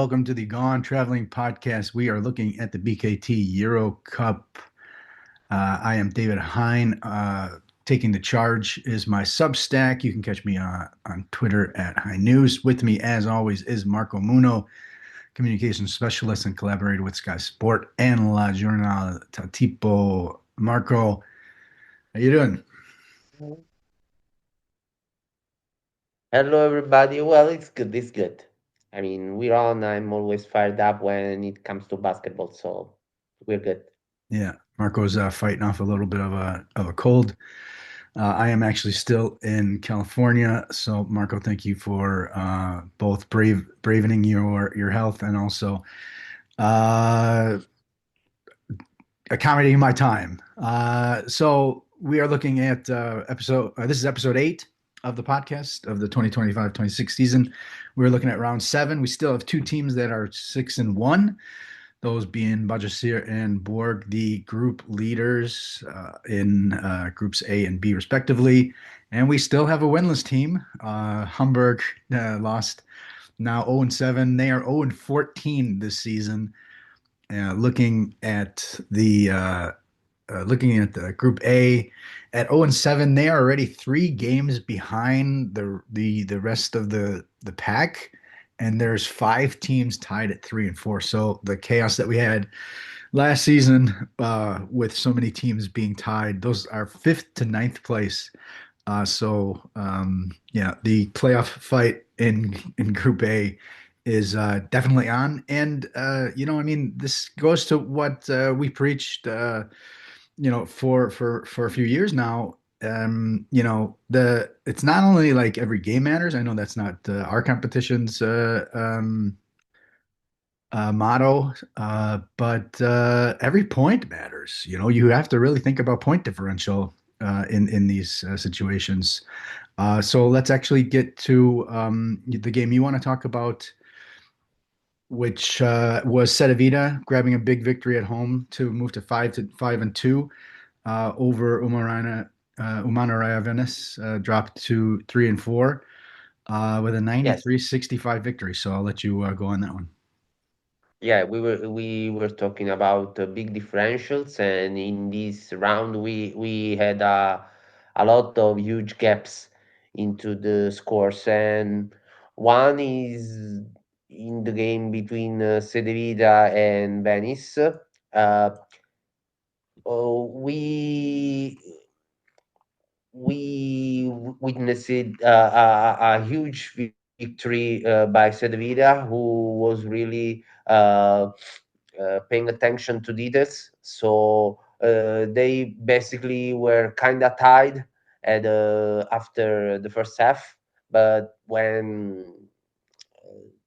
welcome to the Gone Traveling Podcast. We are looking at the BKT EuroCup. I am David Hein. Taking the charge is my Substack. You can catch me on Twitter at High News. With me, as always, is Marco Munno, communications specialist and collaborator with Sky Sport and La Giornata Tipo. Marco, how you doing? Hello, everybody. Well, it's good. It's good. I mean, we're on. I'm always fired up when it comes to basketball, so we're good. Yeah, Marco's fighting off a little bit of a cold. I am actually still in California, so Marco, thank you for both bravening your health and also uh, accommodating my time. So we are looking at episode. This is episode 8 of the podcast of the 2025-26 season. We're looking at round 7. We still have two teams that are 6-1. Those being Bahcesehir and Bourg, the group leaders in groups A and B, respectively. And we still have a winless team. Hamburg lost now 0-7. They are 0-14 this season. Looking at the group A at 0-7, they are already 3 games behind the rest of the pack, and there's 5 teams tied at 3 and 4. So the chaos that we had last season with so many teams being tied, those are 5th to 9th place. Yeah, the playoff fight in Group A is definitely on, and I mean, this goes to what we preached, for a few years now. The it's not only like every game matters. I know that's not our competition's motto, but every point matters. You have to really think about point differential in these situations. So let's actually get to the game you want to talk about, which was Cedevita grabbing a big victory at home to move to 5-2 over Umana Reyer Venice, dropped to 3-4 with a Yes. 93-65 victory. So I'll let you go on that one. Yeah, we were talking about big differentials, and in this round, we had a lot of huge gaps into the scores, and one is in the game between Cedevita and Venice. We witnessed a huge victory by Cedevita, who was really paying attention to details. So they basically were kind of tied after the first half, but when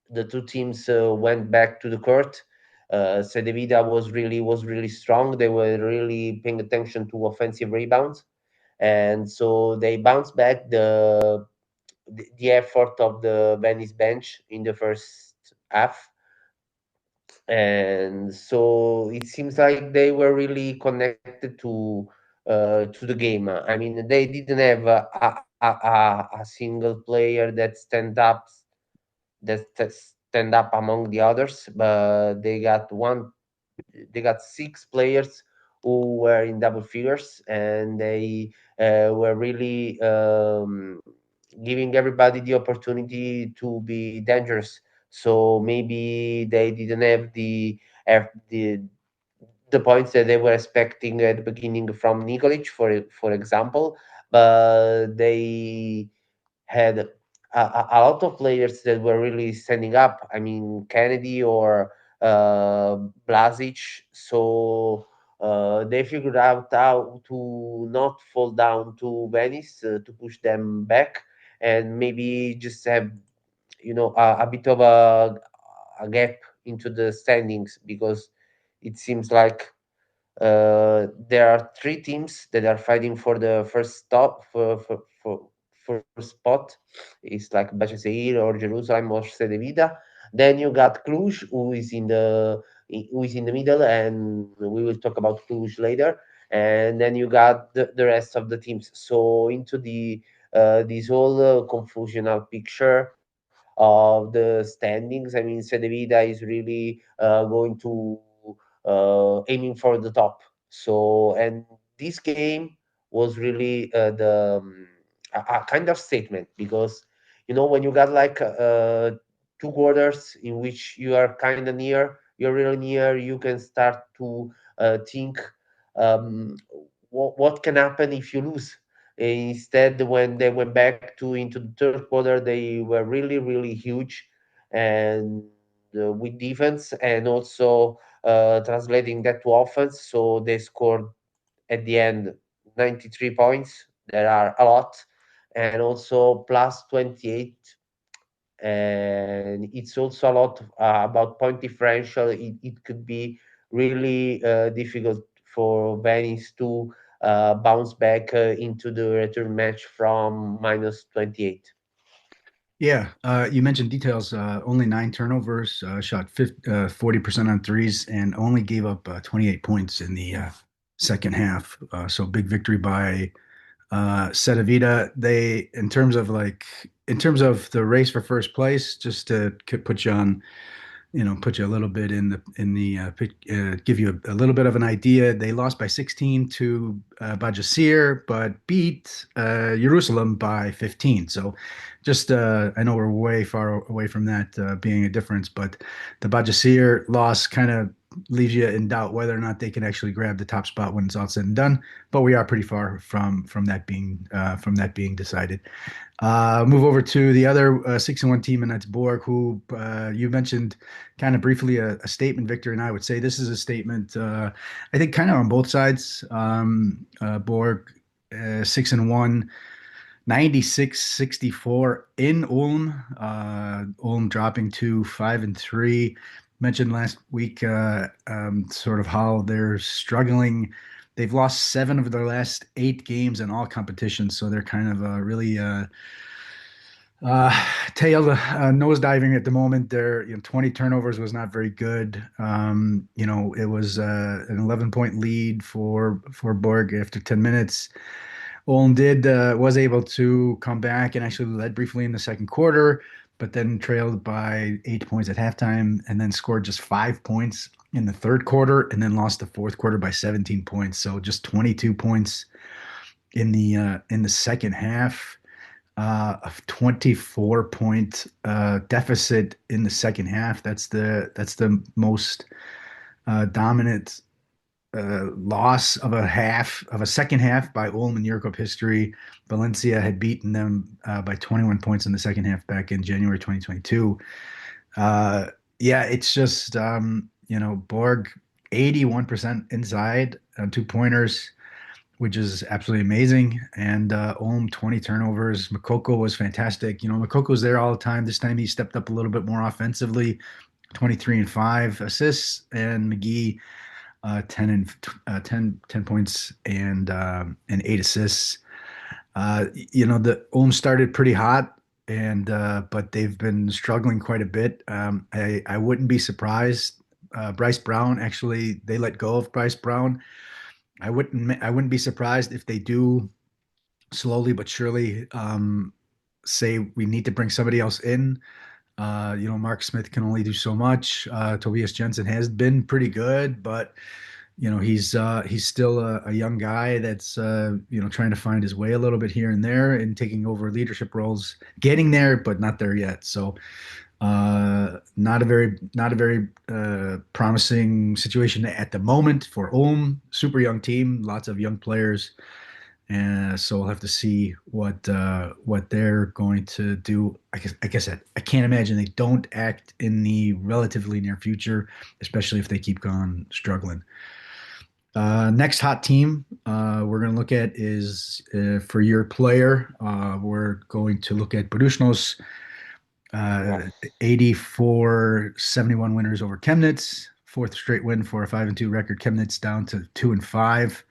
the two teams went back to the court, Cedevita was really strong. They were really paying attention to offensive rebounds, and so they bounced back the effort of the Venice bench in the first half, and so it seems like they were really connected to the game. I mean, they didn't have a single player that stand up among the others, but they got 6 players who were in double figures, and they were really giving everybody the opportunity to be dangerous. So maybe they didn't have uh, the the points that they were expecting at the beginning from Nikolic, for example, but they had a lot of players that were really standing up. I mean, Kennedy or Blasic. So they figured out how to not fall down to Venice, to push them back, and maybe just have a bit of a gap into the standings, because it seems like there are 3 teams that are fighting for the first stop for first spot. It's like Bahcesehir or Jerusalem or Cedevita. Then you got Cluj, who is in the middle, and we will talk about Cluj later. And then you got the rest of the teams. So into the this whole confusional picture, of the standings. I mean, Cedevita is really going to aiming for the top. So, and this game was really a kind of statement, because when you got like two quarters in which you are kind of near, you're really near, you can start to think what can happen if you lose. Instead, when they went back to into the third quarter, they were really, really huge, and with defense, and also translating that to offense. So they scored at the end 93 points. There are a lot, and also plus 28, and it's also a lot about point differential. It could be really difficult for Venice to bounce back into the return match from minus 28. Yeah, you mentioned details. Only 9 turnovers, shot 40% on threes, and only gave up 28 points in the second half. So big victory by Cedevita. In terms of the race for first place, just to put you on, put you a little bit give you a little bit of an idea. They lost by 16 to Bahcesehir, but beat Jerusalem by 15. So just, I know we're way far away from that being a difference, but the Bahcesehir loss kind of leaves you in doubt whether or not they can actually grab the top spot when it's all said and done. But we are pretty far from that being decided. Move over to the other 6-1 team, and that's Borg, who you mentioned kind of briefly a statement, Victor, and I would say this is a statement. I think kind of on both sides. Borg 6-1, 96-64 in Ulm. Ulm dropping to 5-3. Mentioned last week sort of how they're struggling. They've lost 7 of their last 8 games in all competitions, so they're kind of really tail nosediving at the moment. Their 20 turnovers was not very good. It was an 11-point lead for Borg after 10 minutes. Ulm was able to come back and actually led briefly in the second quarter, but then trailed by 8 points at halftime, and then scored just 5 points in the third quarter, and then lost the fourth quarter by 17 points. So just 22 points in the second half. A 24-point deficit in the second half. That's the most dominant loss of a second half by Ulm in EuroCup history. Valencia had beaten them by 21 points in the second half back in January 2022. Yeah, it's just Borg 81% inside on 2-pointers, which is absolutely amazing. And Ulm 20 turnovers. Makoko was fantastic. Makoko's there all the time. This time he stepped up a little bit more offensively. 23 and 5 assists, and McGee 10 points and 8 assists. The Ulm started pretty hot, and but they've been struggling quite a bit. I wouldn't be surprised. Bryce Brown, actually, they let go of Bryce Brown. I wouldn't be surprised if they do slowly but surely say we need to bring somebody else in. Mark Smith can only do so much. Tobias Jensen has been pretty good, but he's still a young guy that's trying to find his way a little bit here and there and taking over leadership roles, getting there but not there yet. So not a very promising situation at the moment for Ulm. Super young team, lots of young players, and so we'll have to see what they're going to do. I guess I can't imagine they don't act in the relatively near future, especially if they keep on struggling. Next hot team we're going to look at is for your player. We're going to look at Buducnost. Yeah. 84-71 winners over Chemnitz. Fourth straight win for a 5-2 record. Chemnitz down to 2-5.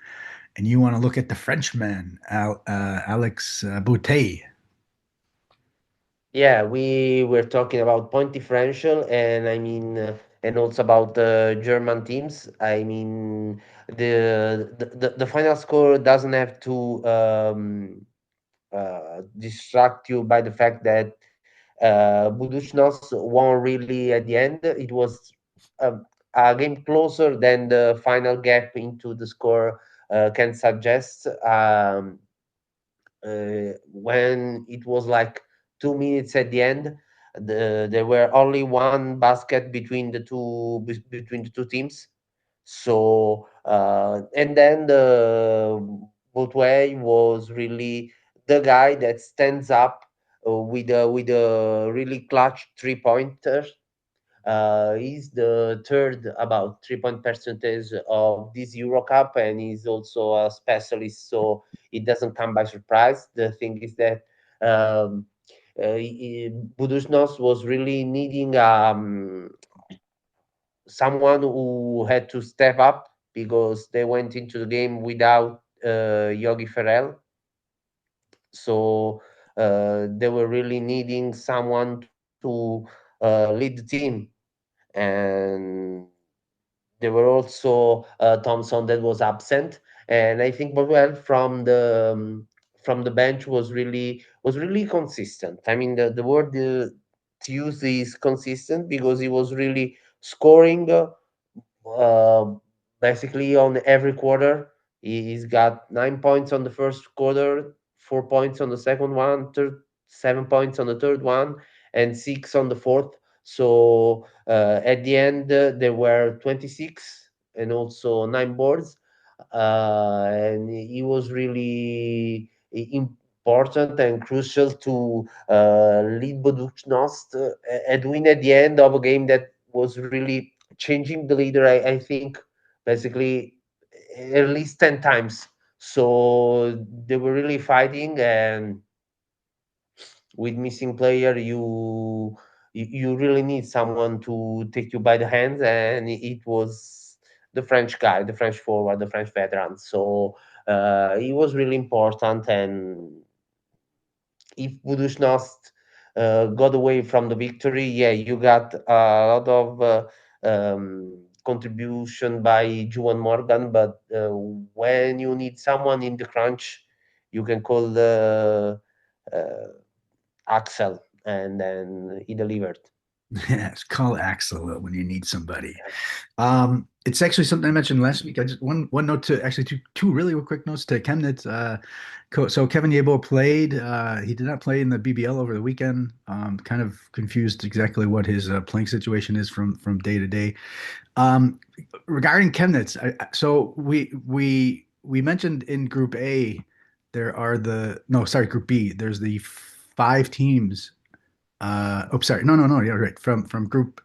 And you want to look at the Frenchman, Alex Bouteille. Yeah, we were talking about point differential, and I mean, and also about the German teams. I mean, the final score doesn't have to distract you by the fact that Buducnost won really at the end. It was a, a game closer than the final gap into the score can suggest. When it was like 2 minutes at the end, there were only one basket between the two teams. So and then Bouteille was really the guy that stands up with a really clutch 3 pointer. He's the third about 3 point percentage of this EuroCup, and he's also a specialist, so it doesn't come by surprise. The thing is that um, Buducnost was really needing someone who had to step up because they went into the game without Yogi Ferrell. So they were really needing someone to lead the team. And there were also Thompson that was absent, and I think Boswell from the bench was really consistent. I mean, the word to use is consistent because he was really scoring uh, basically on every quarter. He's got 9 points on the first quarter, 4 points on the second one, 7 points on the third one, and six on the fourth. So at the end, there were 26 and also nine boards. And he was really important and crucial to lead Buducnost and win at the end of a game that was really changing the leader, I think, basically at least 10 times. So they were really fighting, and with missing player, you really need someone to take you by the hands, and it was the French guy, the French forward, the French veteran. So he was really important, and if Buducnost got away from the victory, yeah, you got a lot of contribution by Juan Morgan, but when you need someone in the crunch, you can call uh, Axel, and then he delivered. Yes, call Axel when you need somebody. It's actually something I mentioned last week. I just one note to actually two really quick notes to Chemnitz. So Kevin Yebo played. He did not play in the BBL over the weekend. Kind of confused exactly what his playing situation is from day to day. Regarding Chemnitz, so we mentioned in Group A there are Group B. There's the five teams. Sorry, no, yeah, right. From Group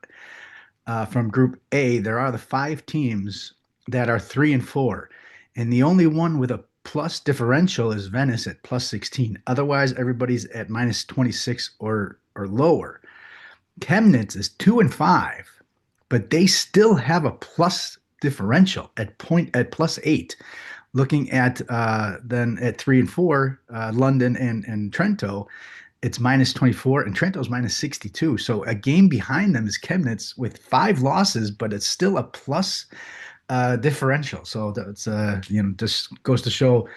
A, there are the five teams that are 3 and 4, and the only one with a plus differential is Venice at plus 16. Otherwise, everybody's at minus 26 or lower. Chemnitz is 2 and 5, but they still have a plus differential at plus 8. Looking at then at 3 and 4, London and Trento, it's minus 24, and Trento's minus 62. So a game behind them is Chemnitz with 5 losses, but it's still a plus differential. So that's just goes to show,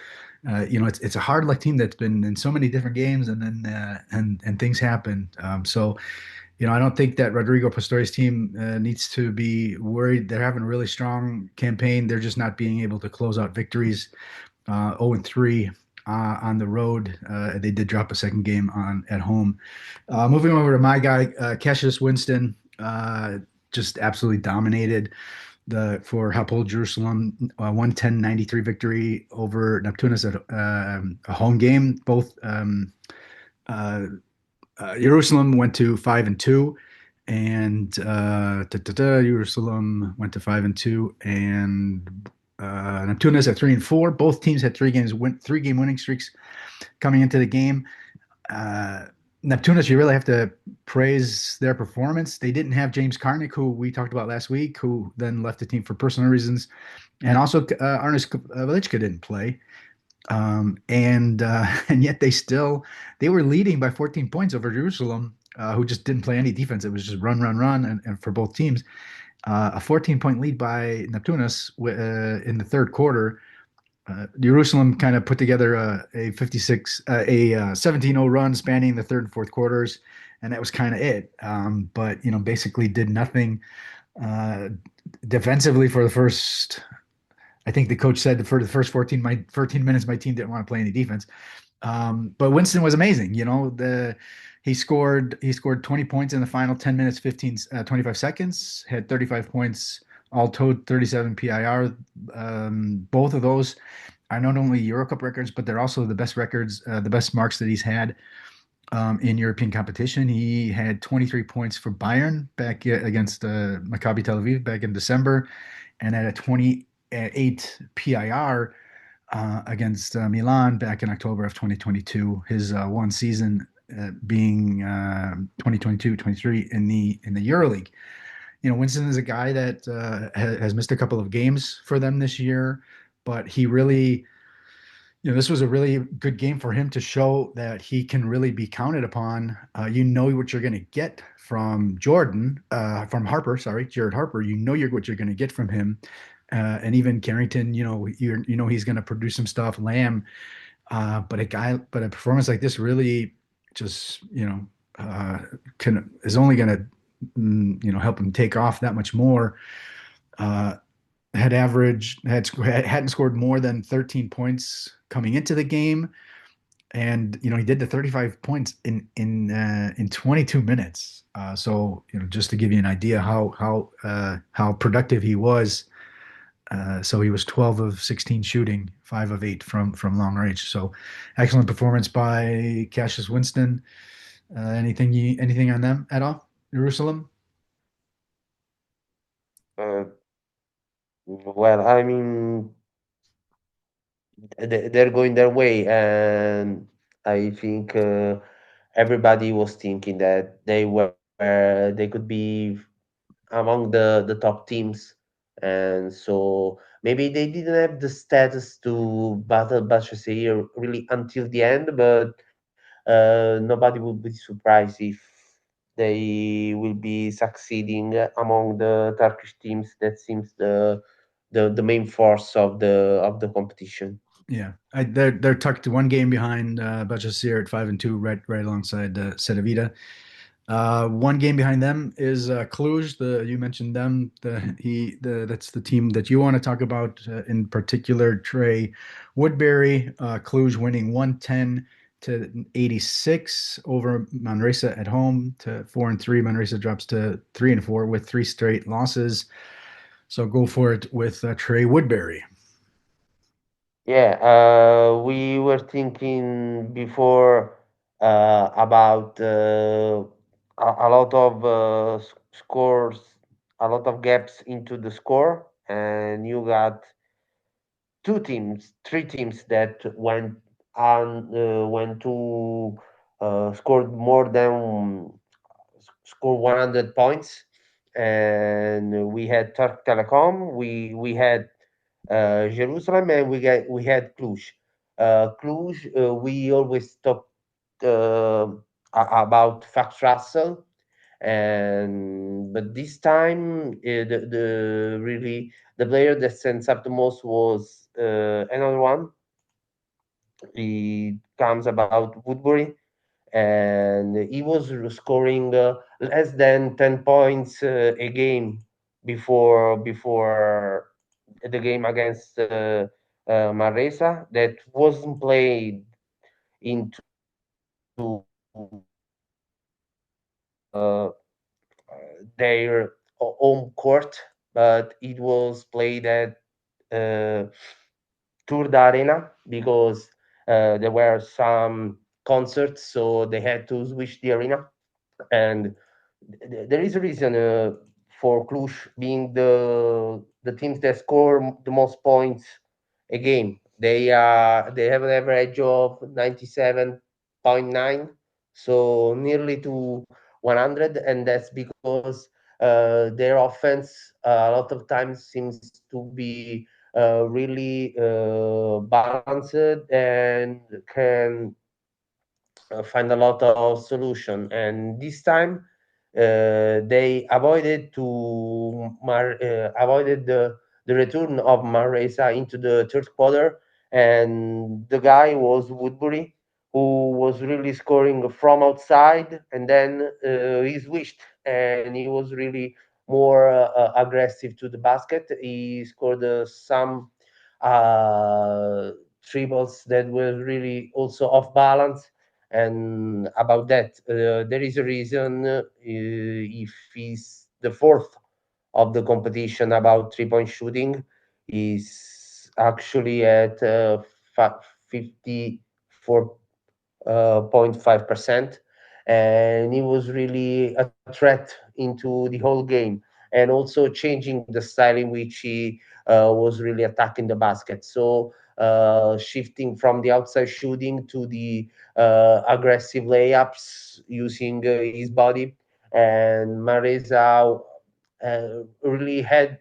it's a hard luck team that's been in so many different games, and then and things happen. So I don't think that Rodrigo Pastore's team needs to be worried. They're having a really strong campaign. They're just not being able to close out victories. 0-3 on the road. They did drop a second game at home. Moving over to my guy, Cassius Winston, just absolutely dominated for Hapoel Jerusalem, 110-93 victory over Neptunus at a home game. Both Jerusalem went to 5-2, and Jerusalem went to 5-2, and Neptunus at 3-4. Both teams had 3-game winning streaks coming into the game. Neptunus, you really have to praise their performance. They didn't have James Karnick, who we talked about last week, who then left the team for personal reasons, and also Arnes Velička didn't play. And yet they were leading by 14 points over Jerusalem, who just didn't play any defense. It was just run, and for both teams. A 14-point lead by Neptunus in the third quarter. Jerusalem kind of put together a 17-0 run spanning the third and fourth quarters, and that was kind of it. But basically did nothing defensively for the first. I think the coach said for the first 14 minutes, my team didn't want to play any defense. But Winston was amazing. He scored 20 points in the final 10 minutes, 25 seconds, had 35 points all told, 37 PIR. Both of those are not only EuroCup records, but they're also the best records, the best marks that he's had in European competition. He had 23 points for Bayern back against Maccabi Tel Aviv back in December, and had a 28 PIR against Milan back in October of 2022. His one season being 2022-23 in the EuroLeague. Winston is a guy that has missed a couple of games for them this year, but he really, this was a really good game for him to show that he can really be counted upon. You know what you're going to get from from Harper, sorry, Jared Harper. What you're going to get from him. And even Carrington, he's going to produce some stuff. Lamb, but a performance like this really just is only going to help him take off that much more. Hadn't scored more than 13 points coming into the game, and he did the 35 points in 22 minutes. So just to give you an idea how productive he was. So he was 12 of 16 shooting, 5 of 8 from long range. So excellent performance by Cassius Winston. Anything on them at all? Jerusalem? Uh, well, I mean, they're going their way, and I think everybody was thinking that they could be among the top teams, and so maybe they didn't have the status to battle Bahcesehir really until the end, but nobody would be surprised if they will be succeeding among the Turkish teams. That seems the main force of the competition. Yeah, they're tucked one game behind Bahcesehir at 5-2, right alongside Cedevita. One game behind them is Cluj. You mentioned them. That's the team that you want to talk about in particular. Trey, Woodbury, Cluj winning 110-86 over Manresa at home to 4-3. Manresa drops to 3-4 with 3 straight losses. So go for it with Trey Woodbury. Yeah, we were thinking before about a lot of scores, a lot of gaps into the score, and you got three teams that went to scored more than score 100 points, and we had Turk Telekom, we had Jerusalem, and we had Cluj. Cluj, we always talk about Fact Russell, and but this time the really the player that stands up the most was another one. It comes about Woodbury, and he was scoring less than 10 points a game before the game against Manresa that wasn't played into their home court, but it was played at uh, Tour da Arena because there were some concerts, so they had to switch the arena. And there is a reason for Cluj being the teams that score the most points a game. They have an average of 97.9, so nearly to 100, and that's because their offense a lot of times seems to be really balanced and can find a lot of solution. And this time they avoided the return of Maresa into the third quarter, and the guy was Woodbury, who was really scoring from outside, and then he switched and he was really more aggressive to the basket. He scored some uh, triples that were really also off balance. And about that, there is a reason if he's the fourth of the competition about 3 point shooting, is actually at 54 0.5%, and he was really a threat into the whole game, and also changing the style in which he was really attacking the basket. So shifting from the outside shooting to the aggressive layups using his body, and Mareza really had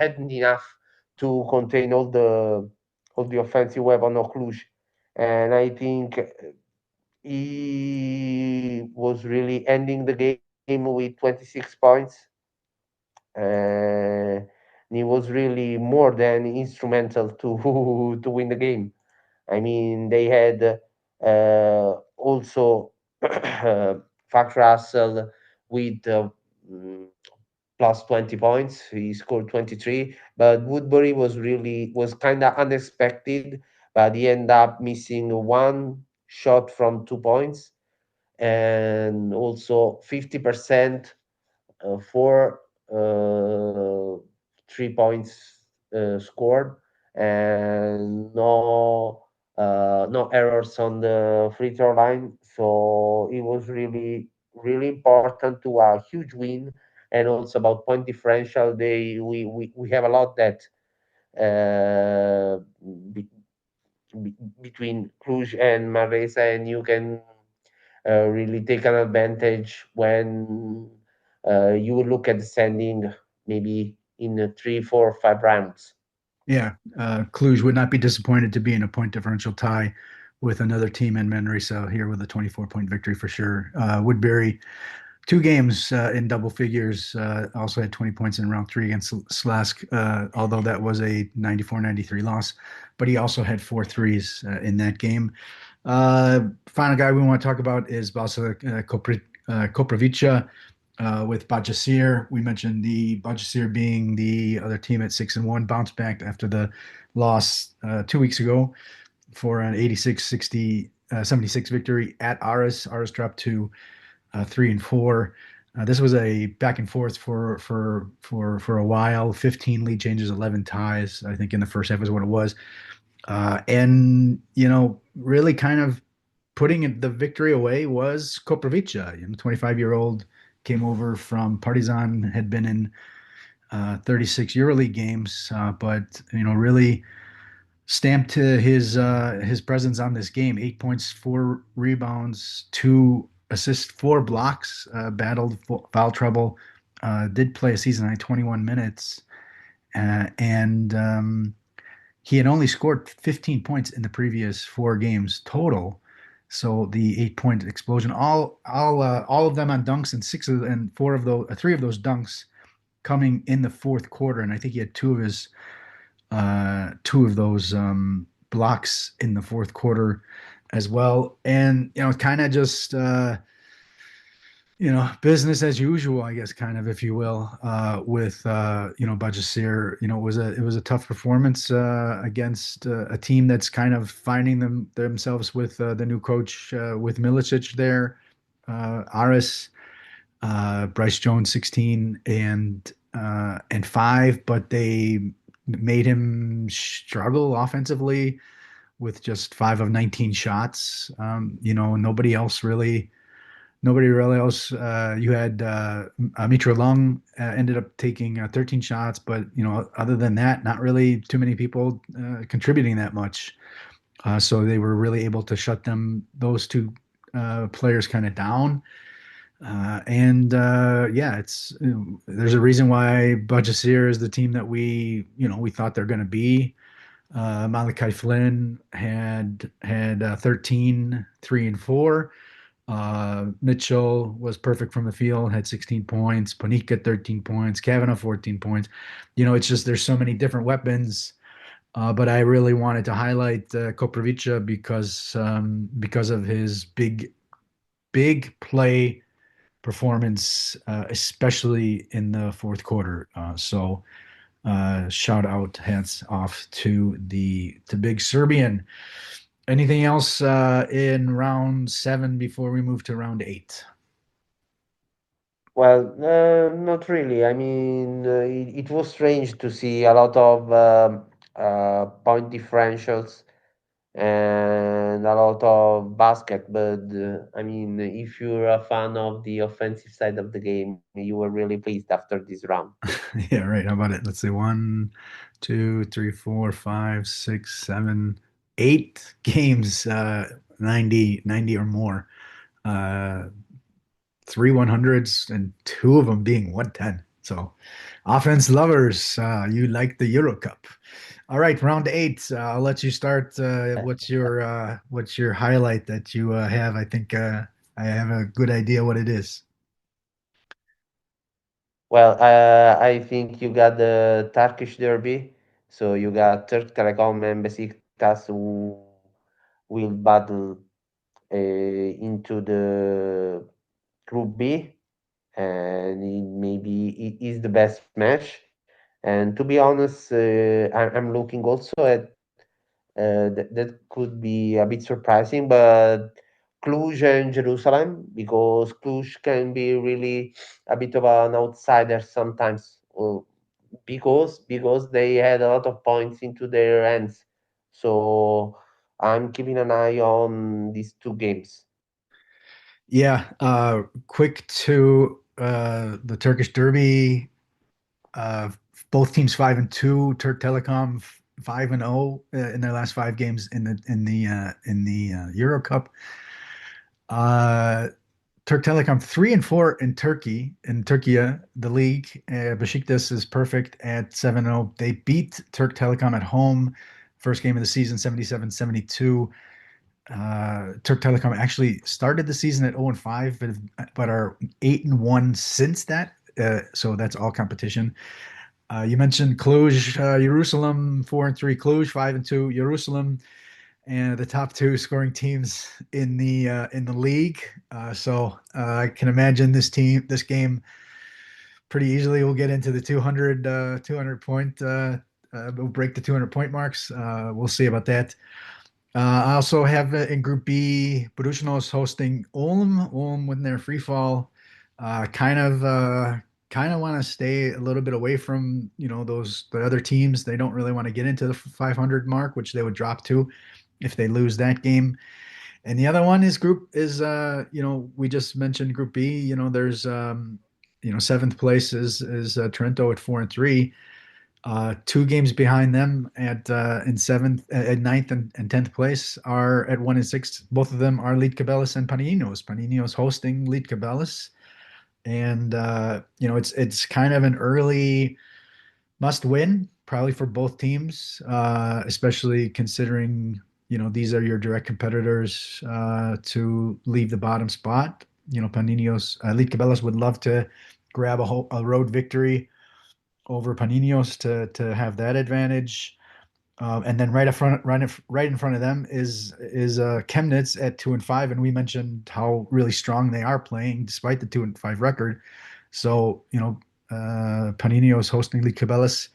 enough to contain all the offensive weapon of Cluj. And I think he was really ending the game with 26 points. And he was really more than instrumental to to win the game. I mean, they had also Fak Russell with mm, plus 20 points. He scored 23, but Woodbury was kind of unexpected, but he ended up missing one shot from 2 points, and also 50% for 3 points scored, and no errors on the free throw line. So it was really important to a huge win. And also about point differential, we have a lot that uh, be, between Cluj and Maresa, and you can really take an advantage when you look at the standing maybe in 3, 4, 5 rounds. Yeah, Cluj would not be disappointed to be in a point differential tie with another team in Manresa here with a 24-point victory for sure. Woodbury, 2 games in double figures, also had 20 points in round three against Slask, although that was a 94-93 loss. But he also had 4 threes in that game. Final guy we want to talk about is Balsa Koprivica with Bahcesehir. We mentioned the Bahcesehir being the other team at 6-1, bounced back after the loss 2 weeks ago for an 76 victory at Aris. Aris dropped to 3-4. This was a back and forth for a while. 15 lead changes, 11 ties. I think in the first half is what it was. And really kind of putting the victory away was Koprivica. 25-year-old came over from Partizan, had been in 36 EuroLeague games, but really stamped his presence on this game. 8 points, 4 rebounds, 2 assists, 4 blocks. Battled foul trouble. Did play a season high 21 minutes, and he had only scored 15 points in the previous 4 games total. So the 8 point explosion, all of them on dunks, and 3 of those dunks coming in the fourth quarter. And I think he had two of those blocks in the fourth quarter as well. And kind of just business as usual, I guess, kind of, if you will, with Bahcesehir. It was a tough performance against a team that's kind of finding themselves with the new coach with Milicic there. Aris, Bryce Jones, 16 and 5, but they made him struggle offensively with just 5 of 19 shots. Nobody really else. You had Mitra Lung ended up taking 13 shots, but other than that, not really too many people contributing that much. So they were really able to shut those two players kind of down. Yeah, there's a reason why Bahcesehir is the team that we thought they're going to be. Malachi Flynn had 13, 3 and 4. Mitchell was perfect from the field, had 16 points. Panika 13 points. Kavanaugh 14 points. It's just there's so many different weapons But I really wanted to highlight Koprivica because of his big play performance, especially in the fourth quarter. Shout out, hats off to the big Serbian. Anything else in round 7 before we move to round 8? Well, not really. I mean, it was strange to see a lot of point differentials and a lot of basket. But I mean, if you're a fan of the offensive side of the game, you were really pleased after this round. Yeah, right. How about it? Let's see. One, two, three, four, five, six, seven, 8 games, 90 or more. Uh, 3 100s and two of them being 110. So, offense lovers, you like the EuroCup. All right, round 8. I'll let you start. What's your highlight that you have? I think I have a good idea what it is. Well, I think you got the Turkish derby. So you got Turk Telekom and Besiktas who will battle into the Group B, and maybe it is the best match. And to be honest, I'm looking also at that could be a bit surprising, but Cluj and Jerusalem, because Cluj can be really a bit of an outsider sometimes, because they had a lot of points into their hands. So I'm keeping an eye on these two games. Yeah, quick to the Turkish Derby. Both teams 5-2. Turk Telekom 5-0 in their last 5 games in the Euro Cup. Uh, Turk Telekom 3-4 in Turkey, the league. Besiktas is perfect at 7-0. They beat Turk Telekom at home, first game of the season, 77-72. Turk Telekom actually started the season at 0-5, but are 8-1 since that. So that's all competition. You mentioned Cluj, Jerusalem 4-3, Cluj 5-2, Jerusalem, and the top two scoring teams in the league. I can imagine this game pretty easily will get into the 200 point. We'll break the 200 point marks. We'll see about that. I also have in Group B, Buducnost hosting Ulm. Ulm with their free fall. Uh, kind of, uh, kind of want to stay a little bit away from the other teams. They don't really want to get into the 500 mark, which they would drop to if they lose that game. And the other one we just mentioned Group B. There's seventh place is Trento at 4-3. 2 games behind them in seventh, at ninth and 10th place are at 1-6. Both of them are Lietkabelis and Panionios. Panionios hosting Lietkabelis, and it's kind of an early must win probably for both teams, especially considering these are your direct competitors to leave the bottom spot. Panionios, Lietkabelis would love to grab a road victory over Panionios to have that advantage. And then right in front of them is Chemnitz at 2-5, and we mentioned how really strong they are playing despite the 2-5 record. So Panionios hosting Lietkabelis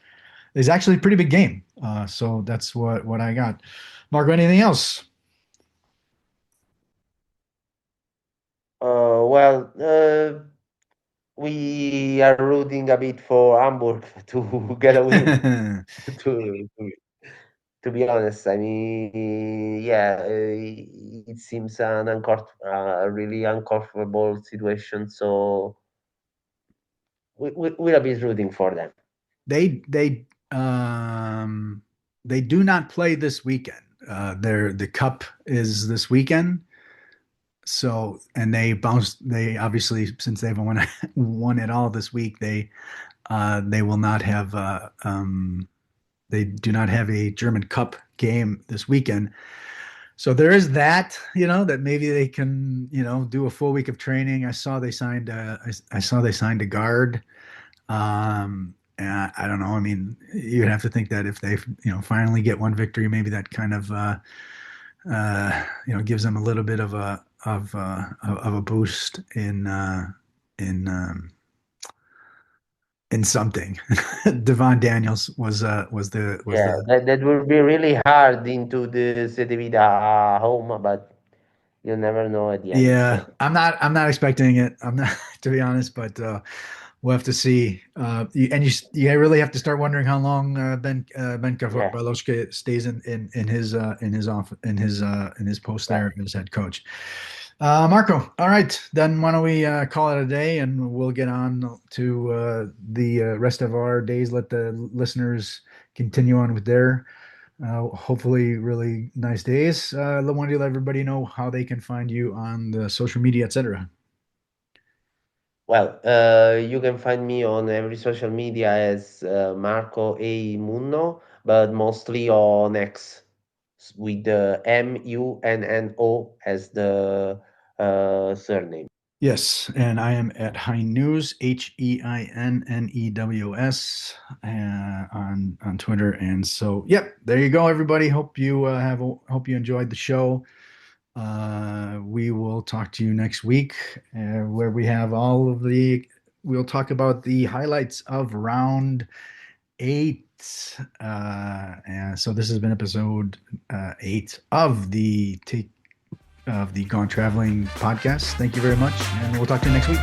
is actually a pretty big game. So that's what I got. Marco, anything else? Well, we are rooting a bit for Hamburg to get a win. To, to to be honest, I mean, yeah, it seems a really uncomfortable situation. So we're a bit rooting for them. they they um they do not play this weekend. The cup is this weekend. So, and they bounced. They obviously, since they've won it all this week, they will not have. They do not have a German Cup game this weekend. So there is that. That maybe they can, do a full week of training. I saw they signed. I saw they signed a guard. I don't know. I mean, you'd have to think that if they, finally get one victory, maybe that kind of, gives them a little bit of a boost in in something. Devon Daniels was the Yeah, that would be really hard into the Cedevita home, but you never know at the end. Yeah, I'm not expecting it. I'm not to be honest, but we'll have to see. You really have to start wondering how long Ben Yeah. Baloshka stays in his post Yeah. there as head coach. Marco, all right, then why don't we call it a day and we'll get on to the rest of our days. Let the listeners continue on with their hopefully really nice days. I want to let everybody know how they can find you on the social media, etc. Well, you can find me on every social media as Marco A. Munno, but mostly on X with the Munno as the surname. Yes, and I am at Hein News, Heinnews, on Twitter. And so, yep, there you go, everybody. Hope you enjoyed the show. We will talk to you next week, where we'll talk about the highlights of round 8. And so this has been episode 8 of the Gone Traveling podcast. Thank you very much, and we'll talk to you next week.